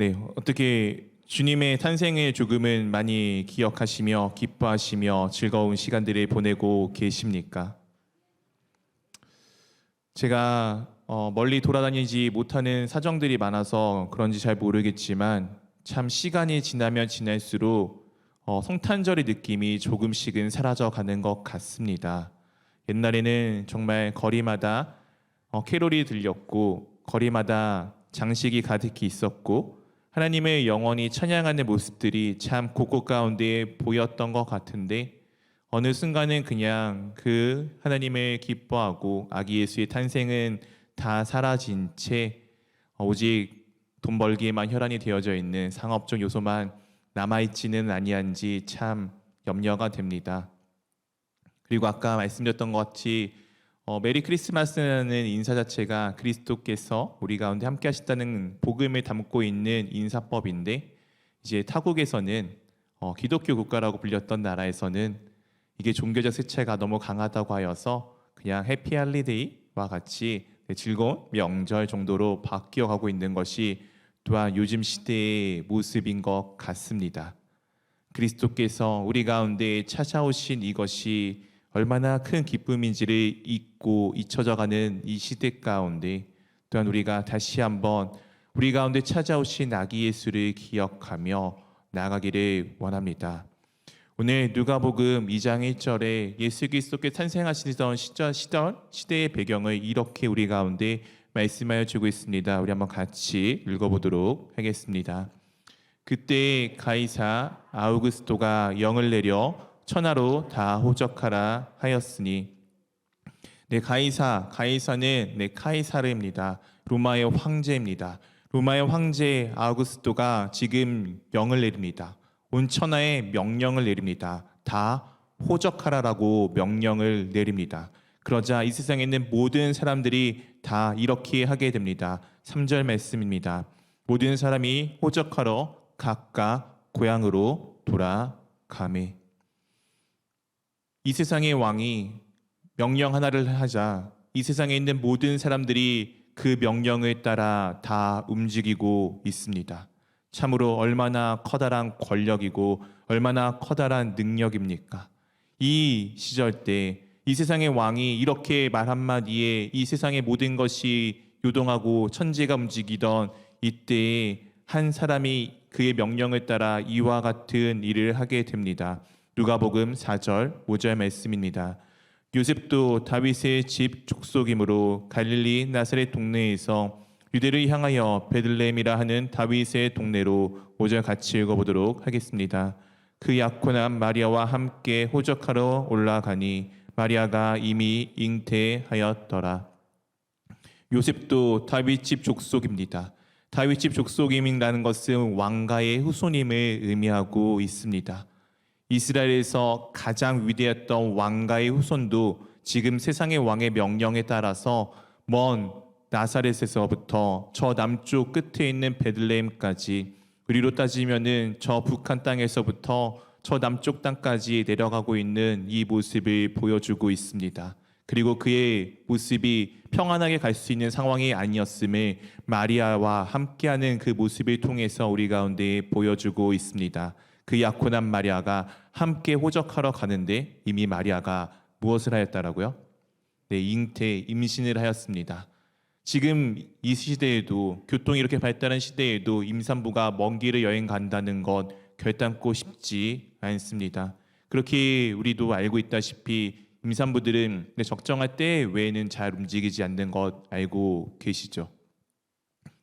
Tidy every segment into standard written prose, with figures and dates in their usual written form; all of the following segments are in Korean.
네, 어떻게 주님의 탄생의 조금은 많이 기억하시며 기뻐하시며 즐거운 시간들을 보내고 계십니까? 제가 멀리 돌아다니지 못하는 사정들이 많아서 그런지 잘 모르겠지만 참 시간이 지나면 지날수록 성탄절의 느낌이 조금씩은 사라져 가는 것 같습니다. 옛날에는 정말 거리마다 캐롤이 들렸고 거리마다 장식이 가득히 있었고 하나님을 영원히 찬양하는 모습들이 참 곳곳 가운데 보였던 것 같은데 어느 순간은 그냥 그 하나님을 기뻐하고 아기 예수의 탄생은 다 사라진 채 오직 돈 벌기에만 혈안이 되어져 있는 상업적 요소만 남아있지는 아니한지 참 염려가 됩니다. 그리고 아까 말씀드렸던 것 같이 메리 크리스마스라는 인사 자체가 그리스도께서 우리 가운데 함께 하셨다는 복음을 담고 있는 인사법인데 이제 타국에서는 기독교 국가라고 불렸던 나라에서는 이게 종교적 색채가 너무 강하다고 하여서 그냥 해피 할리데이와 같이 즐거운 명절 정도로 바뀌어가고 있는 것이 또한 요즘 시대의 모습인 것 같습니다. 그리스도께서 우리 가운데 찾아오신 이것이 얼마나 큰 기쁨인지를 잊고 잊혀져가는 이 시대 가운데 또한 우리가 다시 한번 우리 가운데 찾아오신 아기 예수를 기억하며 나아가기를 원합니다. 오늘 누가복음 2장 1절에 예수 그리스도께 탄생하시던 시대의 배경을 이렇게 우리 가운데 말씀하여 주고 있습니다. 우리 한번 같이 읽어보도록 하겠습니다. 그때 가이사 아우구스토가 영을 내려 천하로 다 호적하라 하였으니 가이사는 카이사르입니다. 로마의 황제입니다. 로마의 황제 아우구스토가 지금 영을 내립니다. 온 천하에 명령을 내립니다. 다 호적하라라고 명령을 내립니다. 그러자 이 세상에 있는 모든 사람들이 다 이렇게 하게 됩니다. 3절 말씀입니다. 모든 사람이 호적하러 각각 고향으로 돌아가매. 이 세상의 왕이 명령 하나를 하자 이 세상에 있는 모든 사람들이 그 명령을 따라 다 움직이고 있습니다. 참으로 얼마나 커다란 권력이고 얼마나 커다란 능력입니까? 이 시절 때 이 세상의 왕이 이렇게 말 한마디에 이 세상의 모든 것이 요동하고 천지가 움직이던 이때에 한 사람이 그의 명령을 따라 이와 같은 일을 하게 됩니다. 누가복음 4절 5절 말씀입니다. 요셉도 다윗의 집 족속이므로 갈릴리 나사렛 동네에서 유대를 향하여 베들레헴이라 하는 다윗의 동네로 5절 같이 읽어보도록 하겠습니다. 그 약혼한 마리아와 함께 호적하러 올라가니 마리아가 이미 잉태하였더라. 요셉도 다윗 집 족속입니다. 다윗 집 족속임이라는 것은 왕가의 후손임을 의미하고 있습니다. 이스라엘에서 가장 위대했던 왕가의 후손도 지금 세상의 왕의 명령에 따라서 먼 나사렛에서부터 저 남쪽 끝에 있는 베들레헴까지 우리로 따지면은 저 북한 땅에서부터 저 남쪽 땅까지 내려가고 있는 이 모습을 보여주고 있습니다. 그리고 그의 모습이 평안하게 갈 수 있는 상황이 아니었음을 마리아와 함께하는 그 모습을 통해서 우리 가운데 보여주고 있습니다. 그 약혼한 마리아가 함께 호적하러 가는데 이미 마리아가 무엇을 하였다라고요? 임신을 하였습니다. 지금 이 시대에도 교통이 이렇게 발달한 시대에도 임산부가 먼 길을 여행 간다는 것 결단코 쉽지 않습니다. 그렇게 우리도 알고 있다시피 임산부들은 적정할 때 외에는 잘 움직이지 않는 것 알고 계시죠?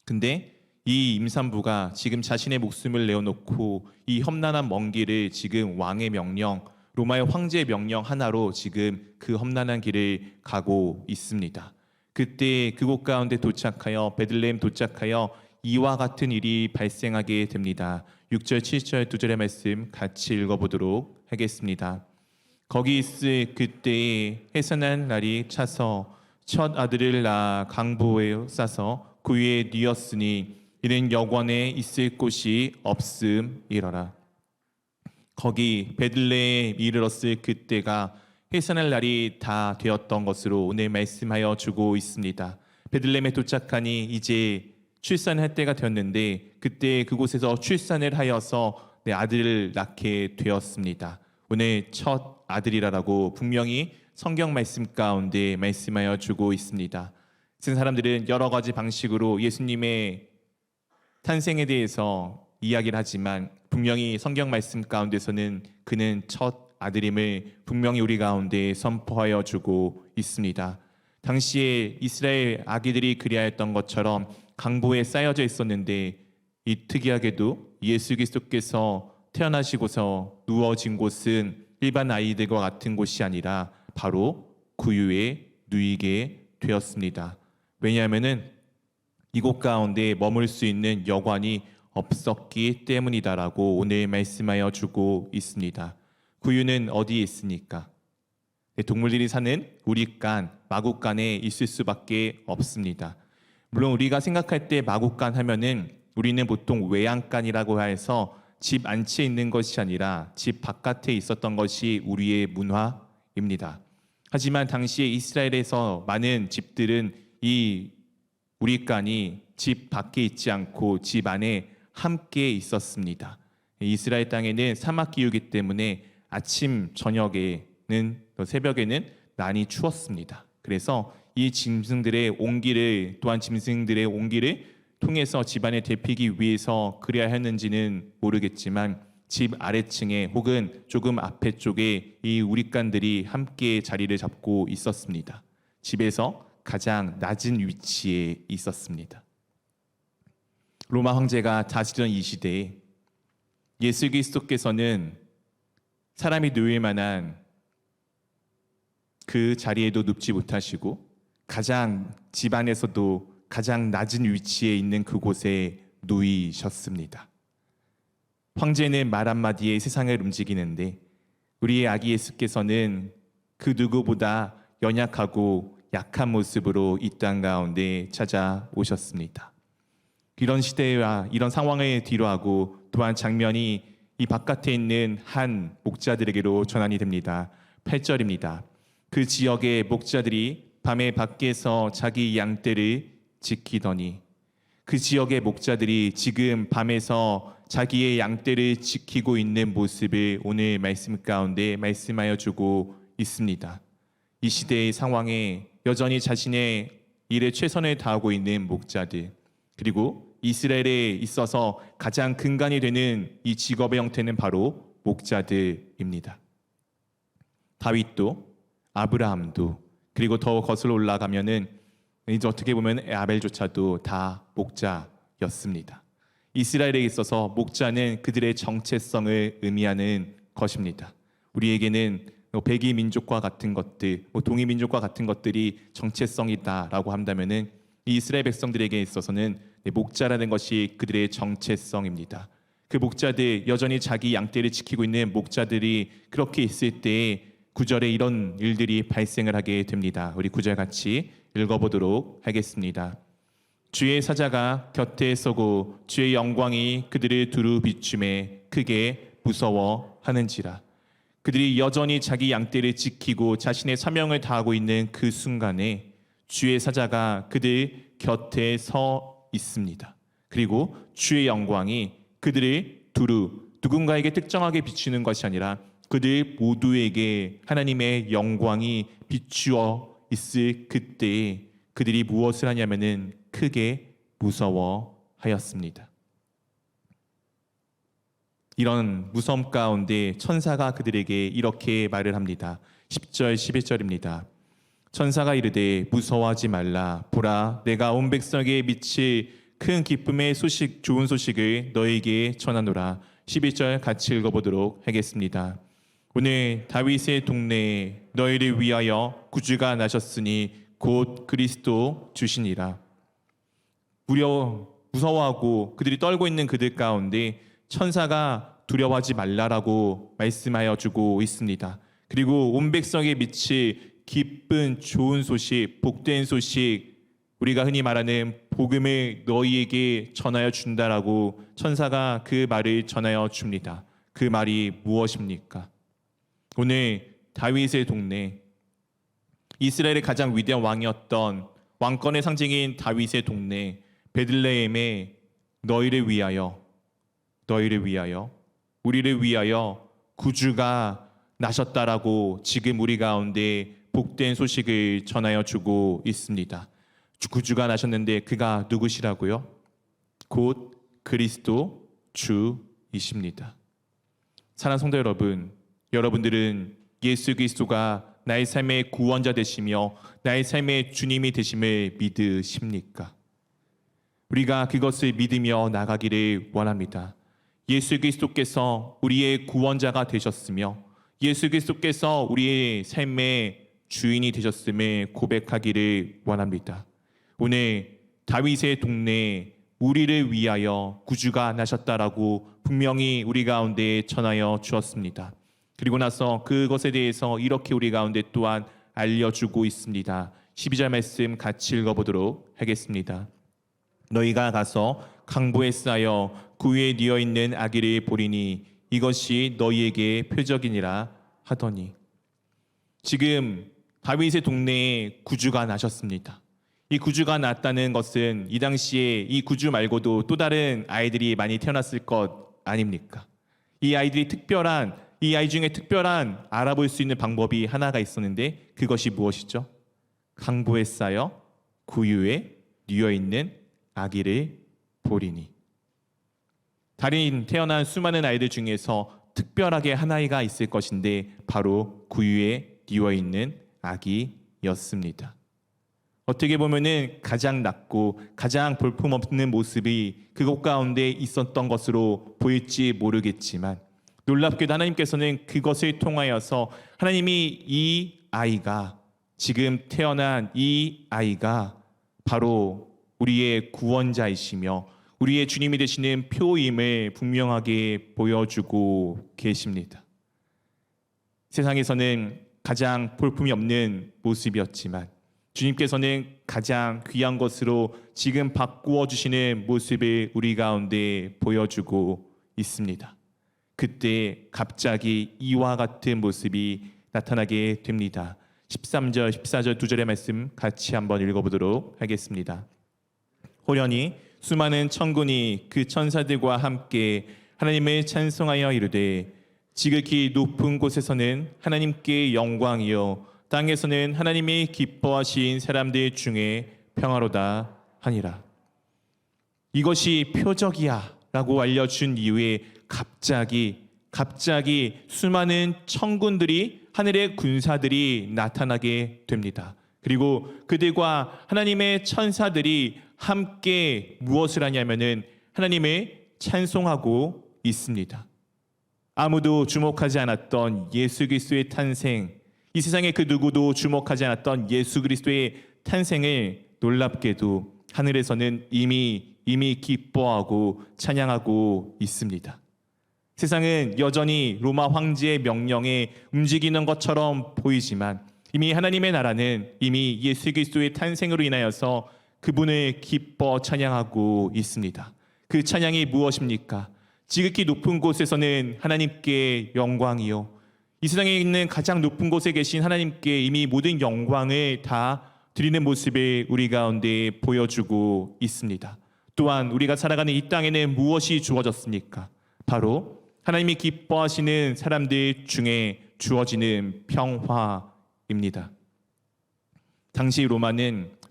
근데 이 임산부가 지금 자신의 목숨을 내어놓고 이 험난한 먼 길을 지금 왕의 명령, 로마의 황제의 명령 하나로 지금 그 험난한 길을 가고 있습니다. 그때 그곳 가운데 도착하여 베들레헴 도착하여 이와 같은 일이 발생하게 됩니다. 6절, 7절, 2절의 말씀 같이 읽어보도록 하겠습니다. 거기 있을 그때에 해산한 날이 차서 첫 아들을 낳아 강보에 싸서 그 위에 뉘었으니 이는 여관에 있을 곳이 없음이러라. 거기 베들레헴에 이르렀을 그때가 해산할 날이 다 되었던 것으로 오늘 말씀하여 주고 있습니다. 베들레헴에 도착하니 이제 출산할 때가 되었는데 그때 그곳에서 출산을 하여서 내 아들을 낳게 되었습니다. 오늘 첫 아들이라고 분명히 성경 말씀 가운데 말씀하여 주고 있습니다. 같은 사람들은 여러 가지 방식으로 예수님의 탄생에 대해서 이야기를 하지만 분명히 성경 말씀 가운데서는 그는 첫 아들임을 분명히 우리 가운데 선포하여 주고 있습니다. 당시에 이스라엘 아기들이 그리하였던 것처럼 강보에 쌓여져 있었는데 이 특이하게도 예수 그리스도께서 태어나시고서 누워진 곳은 일반 아이들과 같은 곳이 아니라 바로 구유에 누이게 되었습니다. 왜냐하면은 이곳 가운데 머물 수 있는 여관이 없었기 때문이다라고 오늘 말씀하여 주고 있습니다. 구유는 어디에 있습니까? 동물들이 사는 우리간, 마구간에 있을 수밖에 없습니다. 물론 우리가 생각할 때 마구간 하면은 우리는 보통 외양간이라고 해서 집 안치에 있는 것이 아니라 집 바깥에 있었던 것이 우리의 문화입니다. 하지만 당시에 이스라엘에서 많은 집들은 이 우리간이 집 밖에 있지 않고 집 안에 함께 있었습니다. 이스라엘 땅에는 사막 기후이기 때문에 아침, 저녁에는 새벽에는 많이 추웠습니다. 그래서 이 짐승들의 온기를 또한 짐승들의 온기를 통해서 집안에 데피기 위해서 그래야 했는지는 모르겠지만 집 아래층에 혹은 조금 앞에 쪽에 이 우리간들이 함께 자리를 잡고 있었습니다. 집에서 가장 낮은 위치에 있었습니다. 로마 황제가 다스리던 이 시대에 예수 그리스도께서는 사람이 누울 만한 그 자리에도 눕지 못하시고 가장 집안에서도 가장 낮은 위치에 있는 그곳에 누이셨습니다. 황제는 말 한마디에 세상을 움직이는데 우리의 아기 예수께서는 그 누구보다 연약하고 약한 모습으로 이 땅 가운데 찾아오셨습니다. 이런 시대와 이런 상황을 뒤로하고 또한 장면이 이 바깥에 있는 한 목자들에게로 전환이 됩니다. 8절입니다. 그 지역의 목자들이 밤에 밖에서 자기 양떼를 지키더니 그 지역의 목자들이 지금 밤에서 자기의 양떼를 지키고 있는 모습을 오늘 말씀 가운데 말씀하여 주고 있습니다. 이 시대의 상황에 여전히 자신의 일에 최선을 다하고 있는 목자들, 그리고 이스라엘에 있어서 가장 근간이 되는 이 직업의 형태는 바로 목자들입니다. 다윗도 아브라함도 그리고 더 거슬러 올라가면은 이제 어떻게 보면 아벨조차도 다 목자였습니다. 이스라엘에 있어서 목자는 그들의 정체성을 의미하는 것입니다. 우리에게는 백이 민족과 같은 것들, 동이 민족과 같은 것들이 정체성이다라고 한다면은 이 이스라엘 백성들에게 있어서는 목자라는 것이 그들의 정체성입니다. 그 목자들, 여전히 자기 양떼를 지키고 있는 목자들이 그렇게 있을 때에 9절에 이런 일들이 발생을 하게 됩니다. 우리 9절 같이 읽어보도록 하겠습니다. 주의 사자가 곁에 서고 주의 영광이 그들을 두루 비춤에 크게 무서워하는지라. 그들이 여전히 자기 양떼를 지키고 자신의 사명을 다하고 있는 그 순간에 주의 사자가 그들 곁에 서 있습니다. 그리고 주의 영광이 그들을 두루 누군가에게 특정하게 비추는 것이 아니라 그들 모두에게 하나님의 영광이 비추어 있을 그때에 그들이 무엇을 하냐면은 크게 무서워하였습니다. 이런 무서움 가운데 천사가 그들에게 이렇게 말을 합니다. 10절 11절입니다. 천사가 이르되 무서워하지 말라. 보라, 내가 온 백성에게 미칠 큰 기쁨의 소식, 좋은 소식을 너에게 전하노라. 11절 같이 읽어보도록 하겠습니다. 오늘 다윗의 동네에 너희를 위하여 구주가 나셨으니 곧 그리스도 주시니라. 무서워하고 그들이 떨고 있는 그들 가운데 천사가 두려워하지 말라라고 말씀하여 주고 있습니다. 그리고 온 백성에 미칠 기쁜 좋은 소식, 복된 소식, 우리가 흔히 말하는 복음을 너희에게 전하여 준다라고 천사가 그 말을 전하여 줍니다. 그 말이 무엇입니까? 오늘 다윗의 동네, 이스라엘의 가장 위대한 왕이었던 왕권의 상징인 다윗의 동네, 베들레헴에 너희를 위하여 우리를 위하여 구주가 나셨다라고 지금 우리 가운데 복된 소식을 전하여 주고 있습니다. 구주가 나셨는데 그가 누구시라고요? 곧 그리스도 주이십니다. 사랑하는 성도 여러분, 여러분들은 예수 그리스도가 나의 삶의 구원자 되시며 나의 삶의 주님이 되심을 믿으십니까? 우리가 그것을 믿으며 나가기를 원합니다. 예수 그리스도께서 우리의 구원자가 되셨으며 예수 그리스도께서 우리의 삶의 주인이 되셨음을 고백하기를 원합니다. 오늘 다윗의 동네에 우리를 위하여 구주가 나셨다라고 분명히 우리 가운데 전하여 주었습니다. 그리고 나서 그것에 대해서 이렇게 우리 가운데 또한 알려주고 있습니다. 12절 말씀 같이 읽어보도록 하겠습니다. 너희가 가서 강보에 쌓여 그 위에 뉘어 있는 아기를 보리니 이것이 너희에게 표적이니라 하더니, 지금 다윗의 동네에 구주가 나셨습니다. 이 구주가 났다는 것은 이 당시에 이 구주 말고도 또 다른 아이들이 많이 태어났을 것 아닙니까? 이 아이 중에 특별한 알아볼 수 있는 방법이 하나가 있었는데 그것이 무엇이죠? 강보에 쌓여 구유에 뉘어 있는 아기를 보리니. 다른 태어난 수많은 아이들 중에서 특별하게 한 아이가 있을 것인데 바로 구유에 뉘어 있는 아기였습니다. 어떻게 보면은 가장 낮고 가장 볼품없는 모습이 그곳 가운데 있었던 것으로 보일지 모르겠지만, 놀랍게도 하나님께서는 그것을 통하여서 하나님이 이 아이가, 지금 태어난 이 아이가 바로 우리의 구원자이시며 우리의 주님이 되시는 표임을 분명하게 보여주고 계십니다. 세상에서는 가장 볼품이 없는 모습이었지만 주님께서는 가장 귀한 것으로 지금 바꾸어 주시는 모습을 우리 가운데 보여주고 있습니다. 그때 갑자기 이와 같은 모습이 나타나게 됩니다. 13절, 14절 두 절의 말씀 같이 한번 읽어보도록 하겠습니다. 호련히 수많은 천군이 그 천사들과 함께 하나님을 찬송하여 이르되, 지극히 높은 곳에서는 하나님께 영광이요 땅에서는 하나님이 기뻐하신 사람들 중에 평화로다 하니라. 이것이 표적이야 라고 알려준 이후에 갑자기 수많은 천군들이, 하늘의 군사들이 나타나게 됩니다. 그리고 그들과 하나님의 천사들이 함께 무엇을 하냐면은 하나님을 찬송하고 있습니다. 아무도 주목하지 않았던 예수 그리스도의 탄생, 이 세상에 그 누구도 주목하지 않았던 예수 그리스도의 탄생을 놀랍게도 하늘에서는 이미 기뻐하고 찬양하고 있습니다. 세상은 여전히 로마 황제의 명령에 움직이는 것처럼 보이지만 이미 하나님의 나라는 이미 예수 그리스도의 탄생으로 인하여서 그분을 기뻐 찬양하고 있습니다. 그 찬양이 무엇입니까? 지극히 높은 곳에서는 하나님께 영광이요, 이 세상에 있는 가장 높은 곳에 계신 하나님께 이미 모든 영광을 다 드리는 모습을 우리 가운데 보여주고 있습니다. 또한 우리가 살아가는 이 땅에는 무엇이 주어졌습니까? 바로 하나님이 기뻐하시는 사람들 중에 주어지는 평화입니다. 당시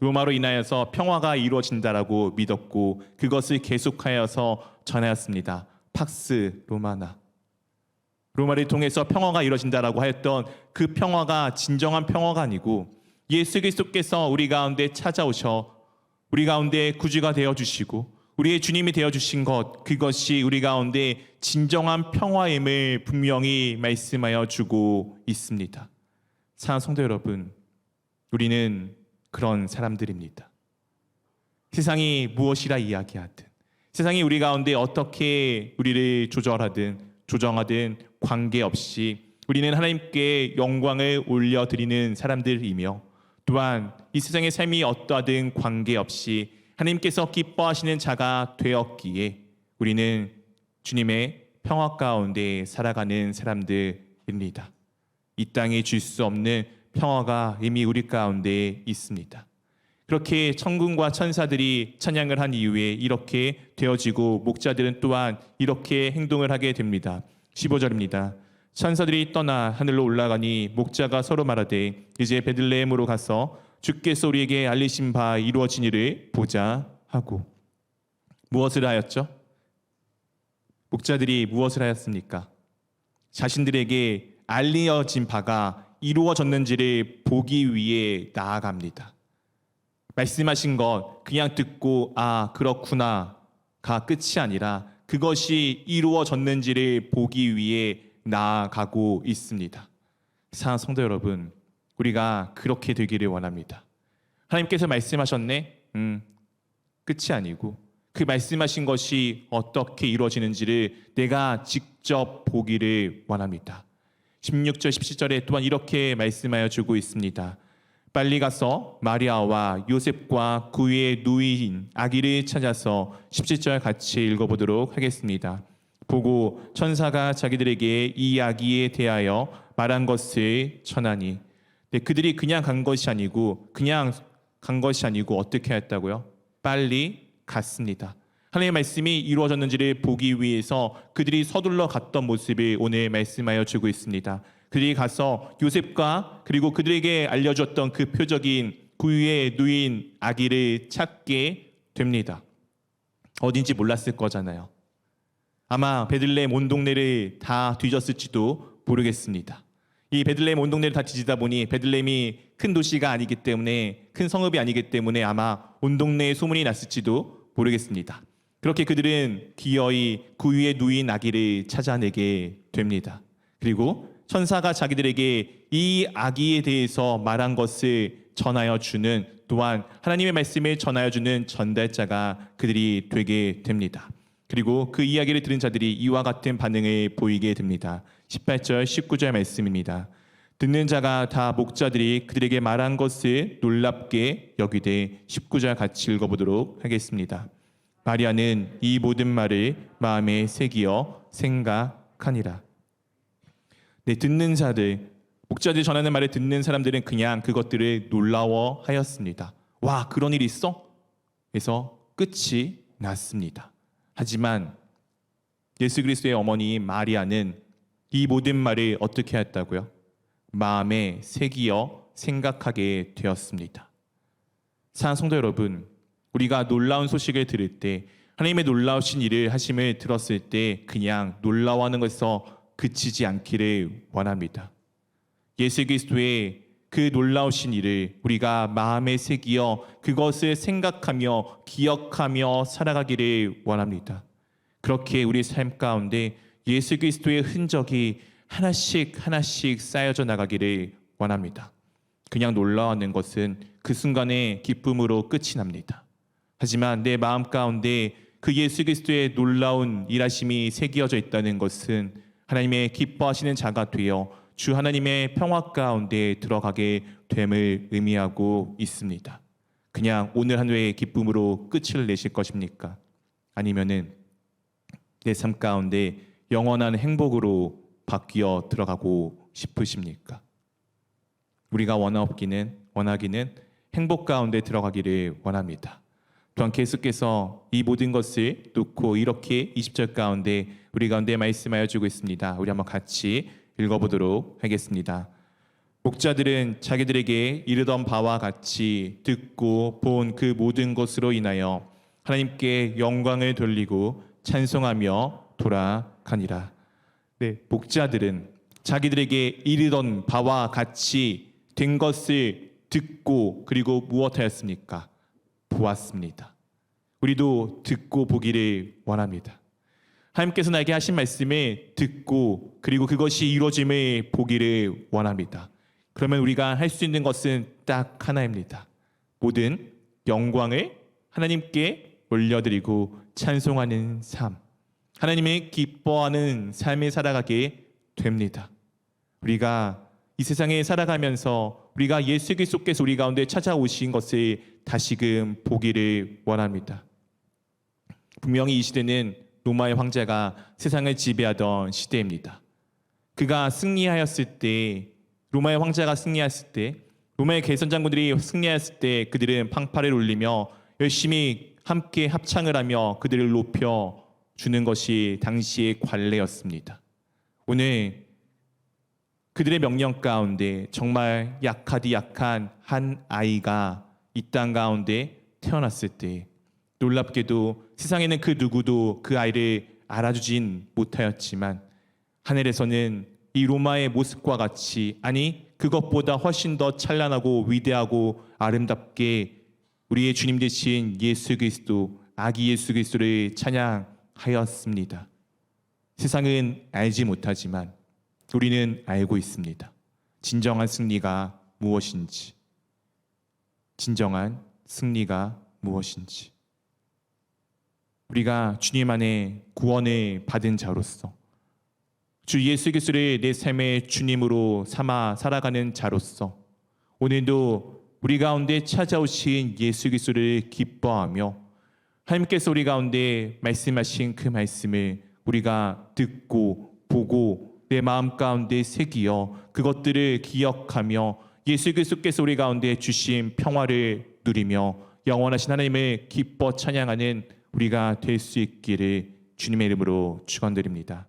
로마로 인하여서 평화가 이루어진다라고 믿었고 그것을 계속하여서 전하였습니다. 팍스 로마나, 로마를 통해서 평화가 이루어진다라고 하였던 그 평화가 진정한 평화가 아니고 예수 그리스도께서 우리 가운데 찾아오셔 우리 가운데 구주가 되어주시고 우리의 주님이 되어주신 것, 그것이 우리 가운데 진정한 평화임을 분명히 말씀하여 주고 있습니다. 사랑하는 성도 여러분, 우리는 그런 사람들입니다. 세상이 무엇이라 이야기하든, 세상이 우리 가운데 어떻게 우리를 조정하든 관계없이 우리는 하나님께 영광을 올려드리는 사람들이며, 또한 이 세상의 삶이 어떠하든 관계없이 하나님께서 기뻐하시는 자가 되었기에 우리는 주님의 평화 가운데 살아가는 사람들입니다. 이 땅에 줄 수 없는 평화가 이미 우리 가운데 있습니다. 그렇게 천군과 천사들이 찬양을 한 이후에 이렇게 되어지고 목자들은 또한 이렇게 행동을 하게 됩니다. 15절입니다. 천사들이 떠나 하늘로 올라가니 목자가 서로 말하되 이제 베들레헴으로 가서 주께서 우리에게 알리신 바 이루어진 일을 보자 하고. 무엇을 하였죠? 목자들이 무엇을 하였습니까? 자신들에게 알려진 바가 이루어졌는지를 보기 위해 나아갑니다. 말씀하신 것 그냥 듣고 아 그렇구나가 끝이 아니라 그것이 이루어졌는지를 보기 위해 나아가고 있습니다. 사랑하는 성도 여러분, 우리가 그렇게 되기를 원합니다. 하나님께서 말씀하셨네? 끝이 아니고 그 말씀하신 것이 어떻게 이루어지는지를 내가 직접 보기를 원합니다. 16절 17절에 또한 이렇게 말씀하여 주고 있습니다. 빨리 가서 마리아와 요셉과 그 위에 누이인 아기를 찾아서 17절 같이 읽어보도록 하겠습니다. 보고 천사가 자기들에게 이 아기에 대하여 말한 것을 전하니. 네, 그들이 그냥 간 것이 아니고 어떻게 했다고요? 빨리 갔습니다. 하나님의 말씀이 이루어졌는지를 보기 위해서 그들이 서둘러 갔던 모습을 오늘 말씀하여 주고 있습니다. 그들이 가서 요셉과 그리고 그들에게 알려줬던 그 표적인 그 위에 누인 아기를 찾게 됩니다. 어딘지 몰랐을 거잖아요. 아마 베들레헴 온 동네를 다 뒤졌을지도 모르겠습니다. 이 베들레헴 온 동네를 다 뒤지다 보니 베들레헴이 큰 도시가 아니기 때문에 큰 성읍이 아니기 때문에 아마 온 동네에 소문이 났을지도 모르겠습니다. 그렇게 그들은 기어이 그 위에 누인 아기를 찾아내게 됩니다. 그리고 천사가 자기들에게 이 아기에 대해서 말한 것을 전하여 주는 또한 하나님의 말씀을 전하여 주는 전달자가 그들이 되게 됩니다. 그리고 그 이야기를 들은 자들이 이와 같은 반응을 보이게 됩니다. 18절 19절 말씀입니다. 듣는 자가 다 목자들이 그들에게 말한 것을 놀랍게 여기되 19절 같이 읽어보도록 하겠습니다. 마리아는 이 모든 말을 마음에 새기어 생각하니라. 네, 듣는 자들, 목자들이 전하는 말을 듣는 사람들은 그냥 그것들을 놀라워하였습니다. 와, 그런 일이 있어? 그래서 끝이 났습니다. 하지만 예수 그리스도의 어머니 마리아는 이 모든 말을 어떻게 했다고요? 마음에 새기어 생각하게 되었습니다. 사랑하는 성도 여러분, 우리가 놀라운 소식을 들을 때 하나님의 놀라우신 일을 하심을 들었을 때 그냥 놀라워하는 것에서 그치지 않기를 원합니다. 예수 그리스도의 그 놀라우신 일을 우리가 마음에 새기어 그것을 생각하며 기억하며 살아가기를 원합니다. 그렇게 우리 삶 가운데 예수 그리스도의 흔적이 하나씩 쌓여져 나가기를 원합니다. 그냥 놀라워하는 것은 그 순간의 기쁨으로 끝이 납니다. 하지만 내 마음 가운데 그 예수 그리스도의 놀라운 일하심이 새겨져 있다는 것은 하나님의 기뻐하시는 자가 되어 주 하나님의 평화 가운데 들어가게 됨을 의미하고 있습니다. 그냥 오늘 하루의 기쁨으로 끝을 내실 것입니까? 아니면은 내 삶 가운데 영원한 행복으로 바뀌어 들어가고 싶으십니까? 우리가 원하기는 행복 가운데 들어가기를 원합니다. 또한 계속해서 이 모든 것을 놓고 이렇게 20절 가운데 우리 가운데 말씀하여 주고 있습니다. 우리 한번 같이 읽어보도록 하겠습니다. 목자들은 자기들에게 이르던 바와 같이 듣고 본 그 모든 것으로 인하여 하나님께 영광을 돌리고 찬송하며 돌아가니라. 네, 목자들은 자기들에게 이르던 바와 같이 된 것을 듣고 그리고 무엇하였습니까? 보았습니다. 우리도 듣고 보기를 원합니다. 하나님께서 나에게 하신 말씀을 듣고 그리고 그것이 이루어짐을 보기를 원합니다. 그러면 우리가 할 수 있는 것은 딱 하나입니다. 모든 영광을 하나님께 올려드리고 찬송하는 삶, 하나님의 기뻐하는 삶을 살아가게 됩니다. 우리가 이 세상에 살아가면서 우리가 예수 그리스도께서 우리 가운데 찾아오신 것을 다시금 보기를 원합니다. 분명히 이 시대는 로마의 황제가 세상을 지배하던 시대입니다. 그가 승리하였을 때, 로마의 황제가 승리했을 때 로마의 개선장군들이 승리했을 때 그들은 팡파를 울리며 열심히 함께 합창을 하며 그들을 높여 주는 것이 당시의 관례였습니다. 오늘 그들의 명령 가운데 정말 약하디 약한 한 아이가 이 땅 가운데 태어났을 때 놀랍게도 세상에는 그 누구도 그 아이를 알아주진 못하였지만 하늘에서는 이 로마의 모습과 같이, 아니 그것보다 훨씬 더 찬란하고 위대하고 아름답게 우리의 주님 되신 예수 그리스도, 아기 예수 그리스도를 찬양하였습니다. 세상은 알지 못하지만 우리는 알고 있습니다. 진정한 승리가 무엇인지, 진정한 승리가 무엇인지. 우리가 주님 안에 구원을 받은 자로서, 주 예수 그리스도를 내 삶의 주님으로 삼아 살아가는 자로서 오늘도 우리 가운데 찾아오신 예수 그리스도를 기뻐하며 하나님께서 우리 가운데 말씀하신 그 말씀을 우리가 듣고 보고 내 마음 가운데 새기어 그것들을 기억하며 예수 그리스도께서 우리 가운데 주신 평화를 누리며 영원하신 하나님을 기뻐 찬양하는 우리가 될 수 있기를 주님의 이름으로 축원드립니다.